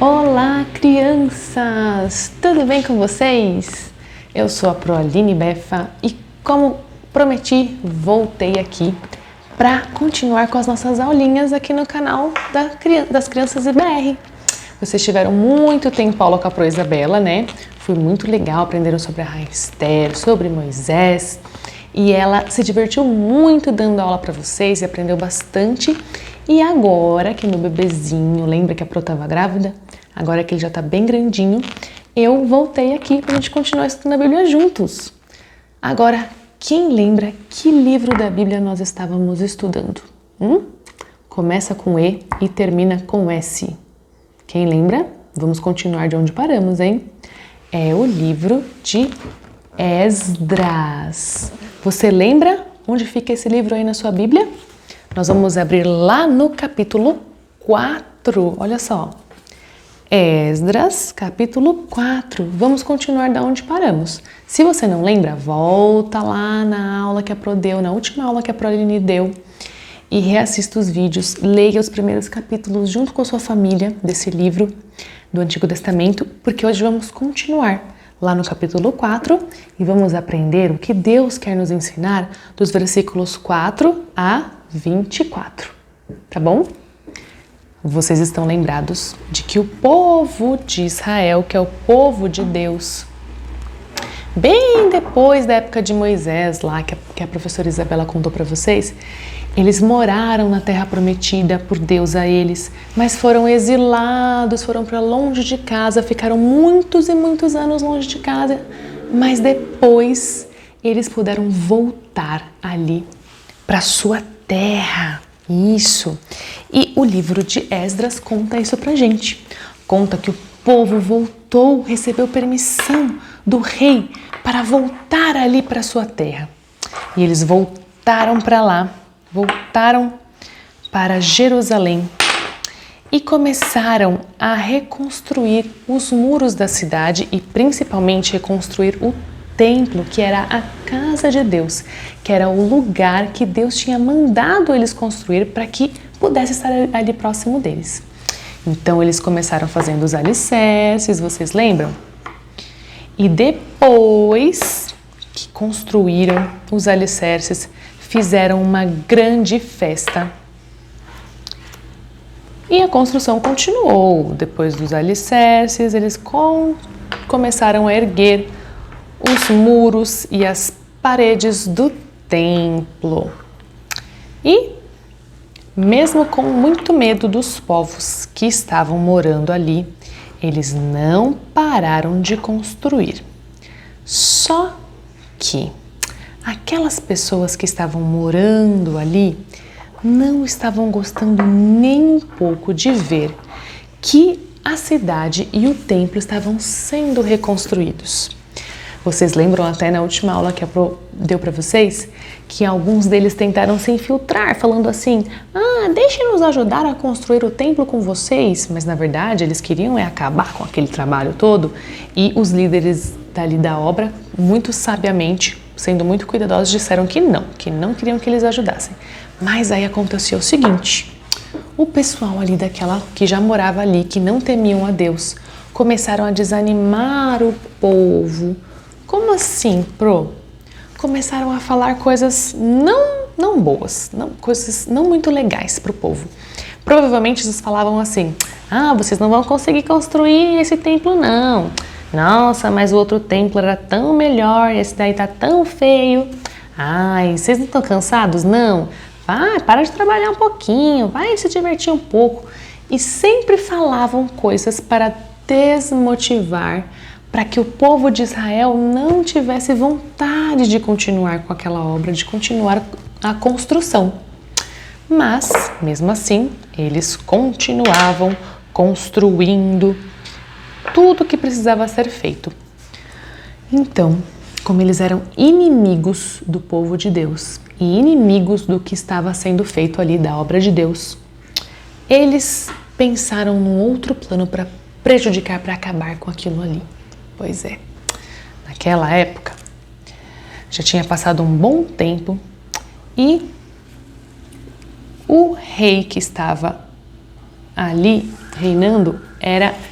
Olá, crianças! Tudo bem com vocês? Eu sou a Pro Aline Befa e, como prometi, voltei aqui para continuar com as nossas aulinhas aqui no canal das Crianças IBR. Vocês tiveram muito tempo aula com a Pro Isabela, né? Foi muito legal, aprenderam sobre a Rainha Esther, sobre Moisés. E ela se divertiu muito dando aula para vocês e aprendeu bastante. E agora que meu bebezinho, lembra que a Pro estava grávida? Agora que ele já está bem grandinho, eu voltei aqui para a gente continuar estudando a Bíblia juntos. Agora, quem lembra que livro da Bíblia nós estávamos estudando? Começa com E e termina com S. Quem lembra? Vamos continuar de onde paramos, hein? É o livro de Esdras. Você lembra onde fica esse livro aí na sua Bíblia? Nós vamos abrir lá no capítulo 4. Olha só. Esdras, capítulo 4. Vamos continuar da onde paramos. Se você não lembra, volta lá na aula que a Pro deu, na última aula que a Pro Aline deu, e reassista os vídeos, leia os primeiros capítulos junto com a sua família desse livro do Antigo Testamento, porque hoje vamos continuar lá no capítulo 4 e vamos aprender o que Deus quer nos ensinar dos versículos 4 a 24, tá bom? Vocês estão lembrados de que o povo de Israel, que é o povo de Deus, bem depois da época de Moisés, lá que a professora Isabela contou para vocês, eles moraram na terra prometida por Deus a eles, mas foram exilados, foram para longe de casa, ficaram muitos e muitos anos longe de casa, mas depois eles puderam voltar ali para sua terra. Isso. E o livro de Esdras conta isso pra gente. Conta que o povo voltou, recebeu permissão do rei para voltar ali para sua terra. E eles voltaram para lá, voltaram para Jerusalém e começaram a reconstruir os muros da cidade e principalmente reconstruir o templo, que era a casa de Deus, que era o lugar que Deus tinha mandado eles construir para que pudesse estar ali próximo deles. Então eles começaram fazendo os alicerces, vocês lembram? E depois que construíram os alicerces, fizeram uma grande festa. E a construção continuou. Depois dos alicerces, eles começaram a erguer os muros e as paredes do templo. E, mesmo com muito medo dos povos que estavam morando ali, eles não pararam de construir. Só que aquelas pessoas que estavam morando ali não estavam gostando nem um pouco de ver que a cidade e o templo estavam sendo reconstruídos. Vocês lembram até na última aula que a Pro deu para vocês que alguns deles tentaram se infiltrar, falando assim: deixem-nos ajudar a construir o templo com vocês. Mas na verdade eles queriam acabar com aquele trabalho todo, e os líderes dali da obra, muito sabiamente, sendo muito cuidadosos, disseram que não queriam que eles ajudassem. Mas aí aconteceu o seguinte: o pessoal ali que já morava ali, que não temiam a Deus, começaram a desanimar o povo. Como assim, Pro? Começaram a falar coisas não boas, coisas não muito legais para o povo. Provavelmente eles falavam assim: vocês não vão conseguir construir esse templo não. Nossa, mas o outro templo era tão melhor, esse daí tá tão feio. Vocês não estão cansados? Não. Vai, para de trabalhar um pouquinho, vai se divertir um pouco. E sempre falavam coisas para desmotivar, para que o povo de Israel não tivesse vontade de continuar com aquela obra, de continuar a construção. Mas, mesmo assim, eles continuavam construindo tudo o que precisava ser feito. Então, como eles eram inimigos do povo de Deus e inimigos do que estava sendo feito ali da obra de Deus, eles pensaram num outro plano para prejudicar, para acabar com aquilo ali. Pois é, naquela época já tinha passado um bom tempo e o rei que estava ali reinando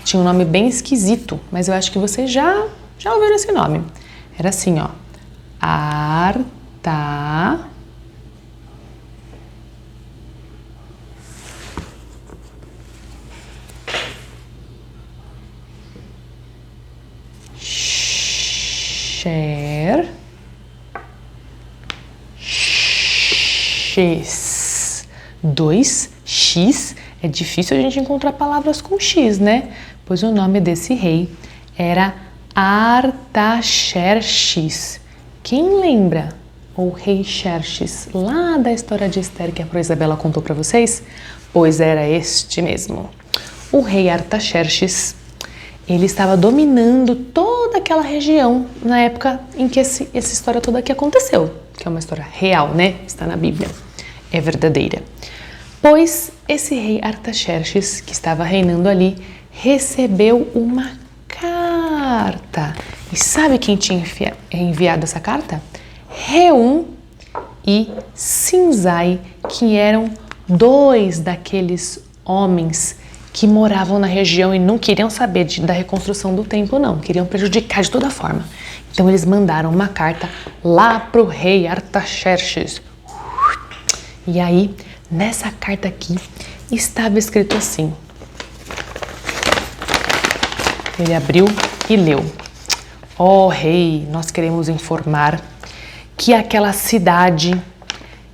tinha um nome bem esquisito, mas eu acho que você já ouviu esse nome. Era assim, ó. Artaxerxes. 2x. É difícil a gente encontrar palavras com x, né? Pois o nome desse rei era Artaxerxes. Quem lembra o rei Xerxes lá da história de Esther que a Isabela contou para vocês? Pois era este mesmo. O rei Artaxerxes, ele estava dominando toda aquela região na época em que essa história toda aqui aconteceu, que é uma história real, né? Está na Bíblia, é verdadeira. Pois esse rei Artaxerxes, que estava reinando ali, recebeu uma carta. E sabe quem tinha enviado essa carta? Reum e Sinzai, que eram 2 daqueles homens que moravam na região e não queriam saber da reconstrução do templo, não. Queriam prejudicar de toda forma. Então eles mandaram uma carta lá para o rei Artaxerxes. E aí, nessa carta aqui, estava escrito assim. Ele abriu e leu. Ó rei, nós queremos informar que aquela cidade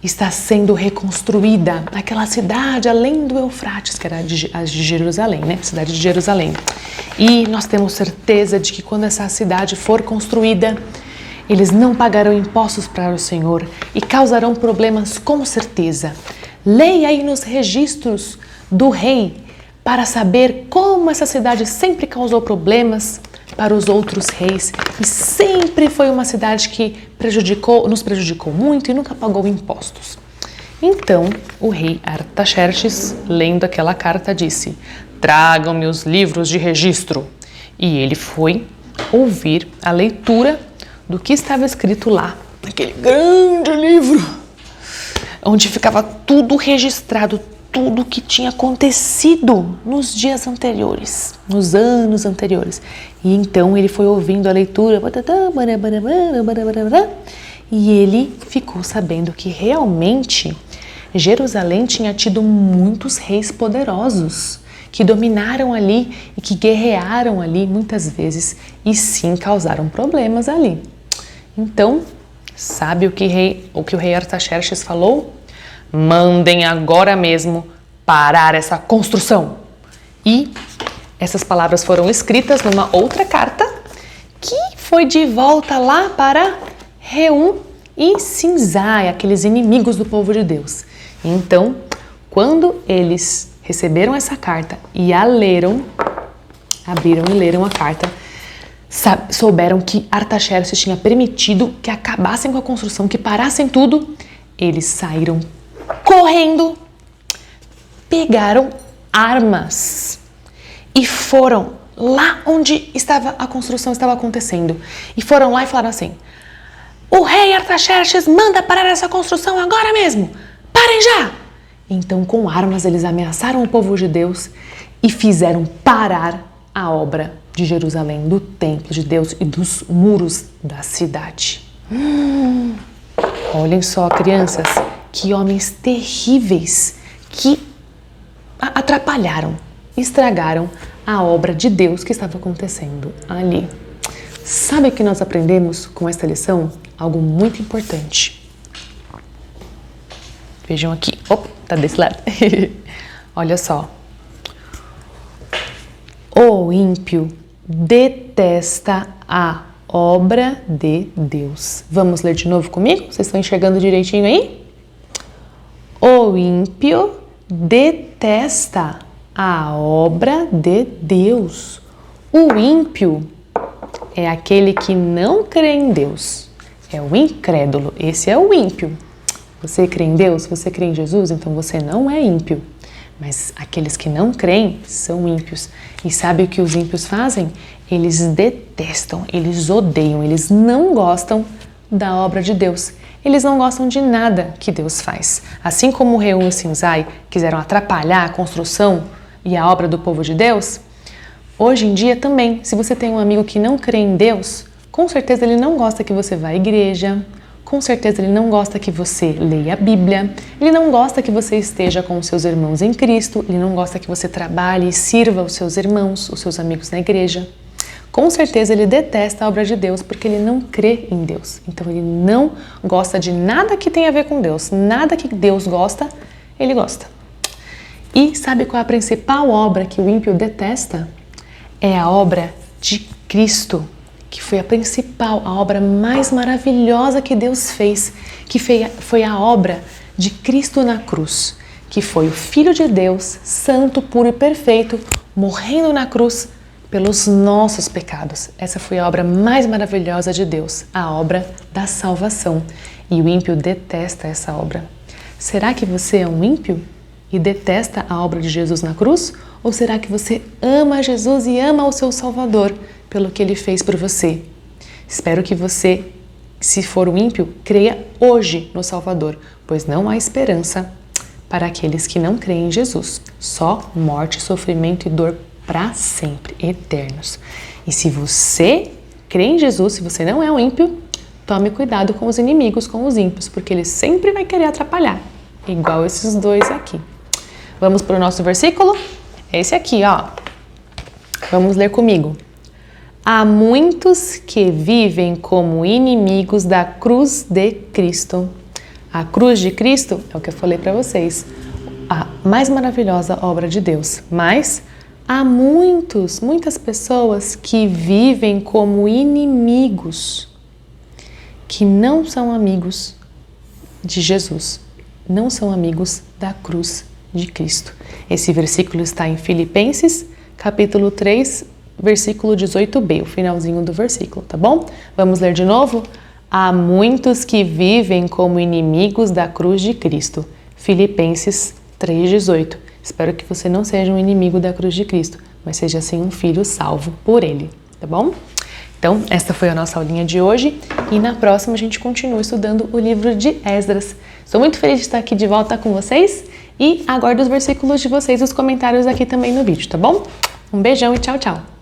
está sendo reconstruída. Aquela cidade além do Eufrates, que era a de Jerusalém, né? Cidade de Jerusalém. E nós temos certeza de que quando essa cidade for construída, eles não pagarão impostos para o Senhor e causarão problemas com certeza. Leia aí nos registros do rei para saber como essa cidade sempre causou problemas para os outros reis e sempre foi uma cidade que nos prejudicou muito e nunca pagou impostos. Então, o rei Artaxerxes, lendo aquela carta, disse: tragam-me os livros de registro. E ele foi ouvir a leitura do que estava escrito lá, naquele grande livro, onde ficava tudo registrado, tudo que tinha acontecido nos dias anteriores, nos anos anteriores. E então ele foi ouvindo a leitura e ele ficou sabendo que realmente Jerusalém tinha tido muitos reis poderosos que dominaram ali e que guerrearam ali muitas vezes e sim causaram problemas ali. Então, sabe o que o rei Artaxerxes falou? Mandem agora mesmo parar essa construção. E essas palavras foram escritas numa outra carta que foi de volta lá para Reum e Sinzai, aqueles inimigos do povo de Deus. Então, quando eles receberam essa carta e a leram, abriram e leram a carta, souberam que Artaxerxes tinha permitido que acabassem com a construção, que parassem tudo. Eles saíram correndo, pegaram armas e foram lá onde a construção estava acontecendo. E foram lá e falaram assim: o rei Artaxerxes manda parar essa construção agora mesmo! Parem já! Então, com armas, eles ameaçaram o povo de Deus e fizeram parar a obra de Jerusalém, do templo de Deus e dos muros da cidade. Olhem só, crianças, que homens terríveis que atrapalharam, estragaram a obra de Deus que estava acontecendo ali. Sabe o que nós aprendemos com esta lição? Algo muito importante. Vejam aqui. Opa, tá desse lado. Olha só. O ímpio detesta a obra de Deus. Vamos ler de novo comigo? Vocês estão enxergando direitinho aí? O ímpio detesta a obra de Deus. O ímpio é aquele que não crê em Deus. É o incrédulo. Esse é o ímpio. Você crê em Deus? Você crê em Jesus? Então você não é ímpio. Mas aqueles que não creem são ímpios. E sabe o que os ímpios fazem? Eles detestam, eles odeiam, eles não gostam da obra de Deus. Eles não gostam de nada que Deus faz. Assim como Reum e Sinzai quiseram atrapalhar a construção e a obra do povo de Deus? Hoje em dia também, se você tem um amigo que não crê em Deus, com certeza ele não gosta que você vá à igreja, com certeza ele não gosta que você leia a Bíblia, ele não gosta que você esteja com os seus irmãos em Cristo, ele não gosta que você trabalhe e sirva os seus irmãos, os seus amigos na igreja. Com certeza ele detesta a obra de Deus porque ele não crê em Deus. Então ele não gosta de nada que tenha a ver com Deus. Nada que Deus gosta, ele gosta. E sabe qual é a principal obra que o ímpio detesta? É a obra de Cristo, que foi a principal, a obra mais maravilhosa que Deus fez, que foi a obra de Cristo na cruz, que foi o Filho de Deus, santo, puro e perfeito, morrendo na cruz pelos nossos pecados. Essa foi a obra mais maravilhosa de Deus, a obra da salvação. E o ímpio detesta essa obra. Será que você é um ímpio e detesta a obra de Jesus na cruz? Ou será que você ama Jesus e ama o seu Salvador pelo que Ele fez por você? Espero que você, se for um ímpio, creia hoje no Salvador, pois não há esperança para aqueles que não creem em Jesus. Só morte, sofrimento e dor para sempre, eternos. E se você crê em Jesus, se você não é um ímpio, tome cuidado com os inimigos, com os ímpios, porque ele sempre vai querer atrapalhar, igual esses dois aqui. Vamos para o nosso versículo? Esse aqui, ó. Vamos ler comigo. Há muitos que vivem como inimigos da cruz de Cristo. A cruz de Cristo é o que eu falei para vocês, a mais maravilhosa obra de Deus, mas há muitas pessoas que vivem como inimigos, que não são amigos de Jesus, não são amigos da cruz de Cristo. Esse versículo está em Filipenses, capítulo 3, versículo 18b, o finalzinho do versículo, tá bom? Vamos ler de novo? Há muitos que vivem como inimigos da cruz de Cristo. Filipenses 3,18. Espero que você não seja um inimigo da cruz de Cristo, mas seja sim um filho salvo por Ele, tá bom? Então, esta foi a nossa aulinha de hoje e na próxima a gente continua estudando o livro de Esdras. Estou muito feliz de estar aqui de volta com vocês e aguardo os versículos de vocês e os comentários aqui também no vídeo, tá bom? Um beijão e tchau, tchau!